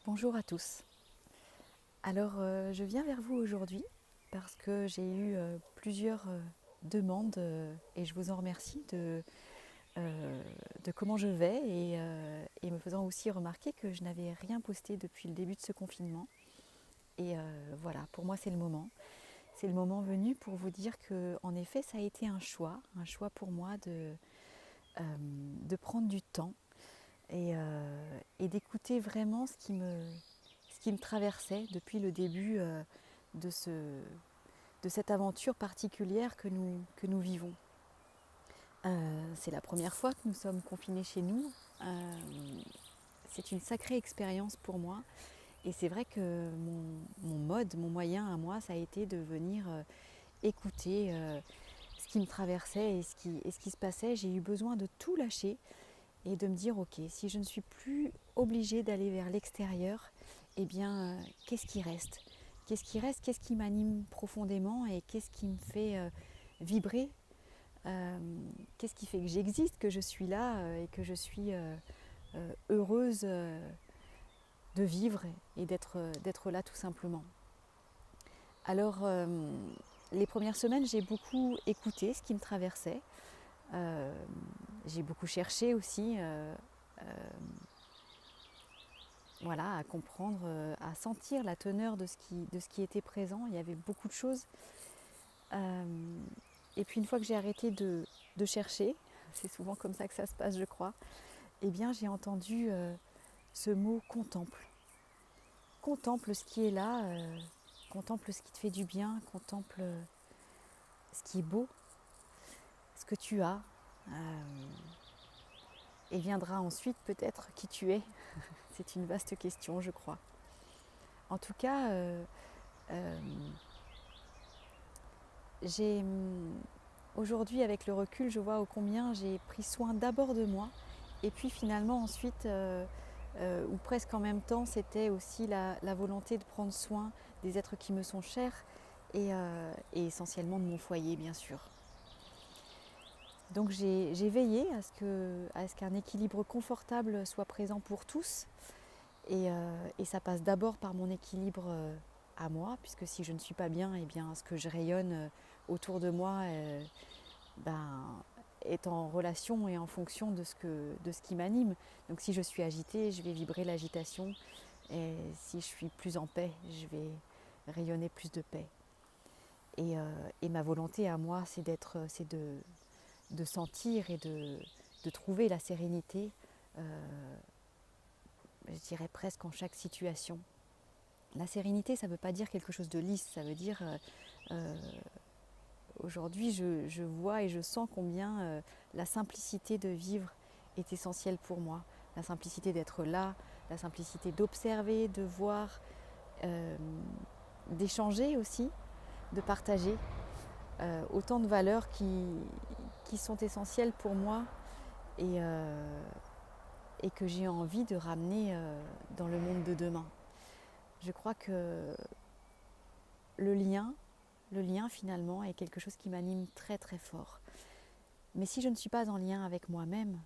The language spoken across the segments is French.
Bonjour à tous. Alors, je viens vers vous aujourd'hui parce que j'ai eu plusieurs demandes et je vous en remercie de comment je vais et me faisant aussi remarquer que je n'avais rien posté depuis le début de ce confinement. Et voilà, pour moi c'est le moment. C'est le moment venu pour vous dire que, en effet, ça a été un choix pour moi de prendre du temps et d'écouter vraiment ce qui me traversait depuis le début de, ce, de cette aventure particulière que nous vivons. C'est la première fois que nous sommes confinés chez nous. C'est une sacrée expérience pour moi. Et c'est vrai que mon moyen à moi, ça a été de venir écouter ce qui me traversait et ce qui se passait. J'ai eu besoin de tout lâcher et de me dire, ok, si je ne suis plus obligée d'aller vers l'extérieur, eh bien, qu'est-ce qui reste? Qu'est-ce qui reste? Qu'est-ce qui m'anime profondément et qu'est-ce qui me fait vibrer? Qu'est-ce qui fait que j'existe, que je suis là et que je suis heureuse de vivre et d'être là tout simplement. Alors, les premières semaines, j'ai beaucoup écouté ce qui me traversait. J'ai beaucoup cherché aussi voilà, à comprendre, à sentir la teneur de ce qui était présent. Il y avait beaucoup de choses. Et puis une fois que j'ai arrêté de chercher, c'est souvent comme ça que ça se passe, je crois, eh bien j'ai entendu ce mot contemple. Contemple ce qui est là, contemple ce qui te fait du bien, contemple ce qui est beau, ce que tu as. Et viendra ensuite peut-être qui tu es. C'est une vaste question, je crois. En tout cas, euh, aujourd'hui, avec le recul, je vois ô combien j'ai pris soin d'abord de moi. Et puis finalement, ensuite, ou presque en même temps, c'était aussi la volonté de prendre soin des êtres qui me sont chers et essentiellement de mon foyer, bien sûr. Donc j'ai veillé à ce qu'un équilibre confortable soit présent pour tous. Et ça passe d'abord par mon équilibre à moi, puisque si je ne suis pas bien, eh bien ce que je rayonne autour de moi ben, est en relation et en fonction de ce qui m'anime. Donc si je suis agitée, je vais vibrer l'agitation. Et si je suis plus en paix, je vais rayonner plus de paix. Et ma volonté à moi, c'est de sentir et de trouver la sérénité, je dirais presque en chaque situation. La sérénité, ça ne veut pas dire quelque chose de lisse, ça veut dire euh, aujourd'hui je vois et je sens combien la simplicité de vivre est essentielle pour moi. La simplicité d'être là, la simplicité d'observer, de voir, euh, d'échanger aussi, de partager autant de valeurs qui sont essentielles pour moi et que j'ai envie de ramener dans le monde de demain. Je crois que le lien, le lien finalement est quelque chose qui m'anime très très fort. Mais si je ne suis pas en lien avec moi-même,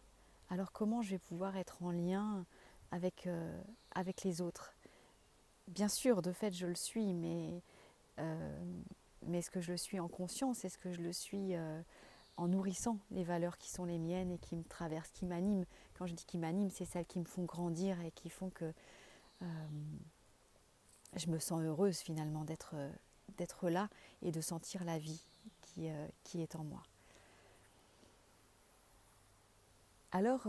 alors comment je vais pouvoir être en lien avec les autres? Bien sûr, de fait, je le suis, euh, mais est-ce que je le suis en conscience? Est-ce que je le suis en nourrissant les valeurs qui sont les miennes et qui me traversent, qui m'animent? Quand je dis qui m'animent, c'est celles qui me font grandir et qui font que je me sens heureuse finalement d'être là et de sentir la vie qui est en moi. Alors,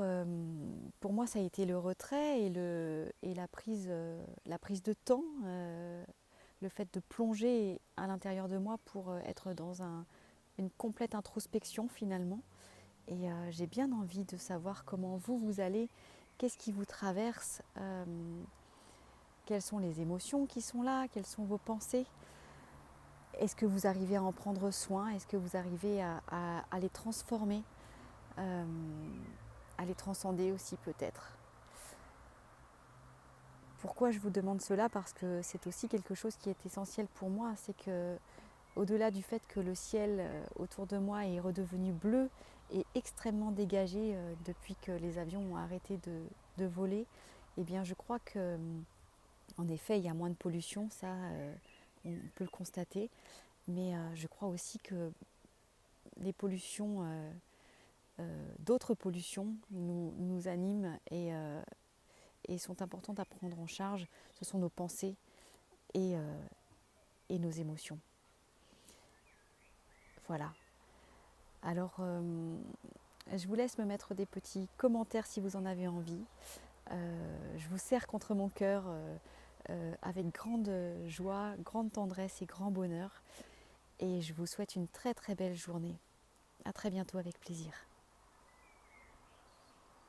pour moi, ça a été le retrait et la prise de temps, le fait de plonger à l'intérieur de moi pour être dans une complète introspection finalement. Et j'ai bien envie de savoir comment vous allez, qu'est-ce qui vous traverse, quelles sont les émotions qui sont là, quelles sont vos pensées. Est-ce que vous arrivez à en prendre soin? Est-ce que vous arrivez à les transformer, euh, à les transcender aussi peut-être? Pourquoi je vous demande cela? Parce que c'est aussi quelque chose qui est essentiel pour moi. C'est que, au-delà du fait que le ciel autour de moi est redevenu bleu et extrêmement dégagé depuis que les avions ont arrêté de voler, eh bien je crois que En effet, il y a moins de pollution, ça, on peut le constater. Mais je crois aussi que les pollutions, d'autres pollutions nous animent et sont importantes à prendre en charge. Ce sont nos pensées et, nos émotions. Voilà. Alors, je vous laisse me mettre des petits commentaires si vous en avez envie. Je vous serre contre mon cœur avec grande joie, grande tendresse et grand bonheur. Et je vous souhaite une très très belle journée. À très bientôt avec plaisir.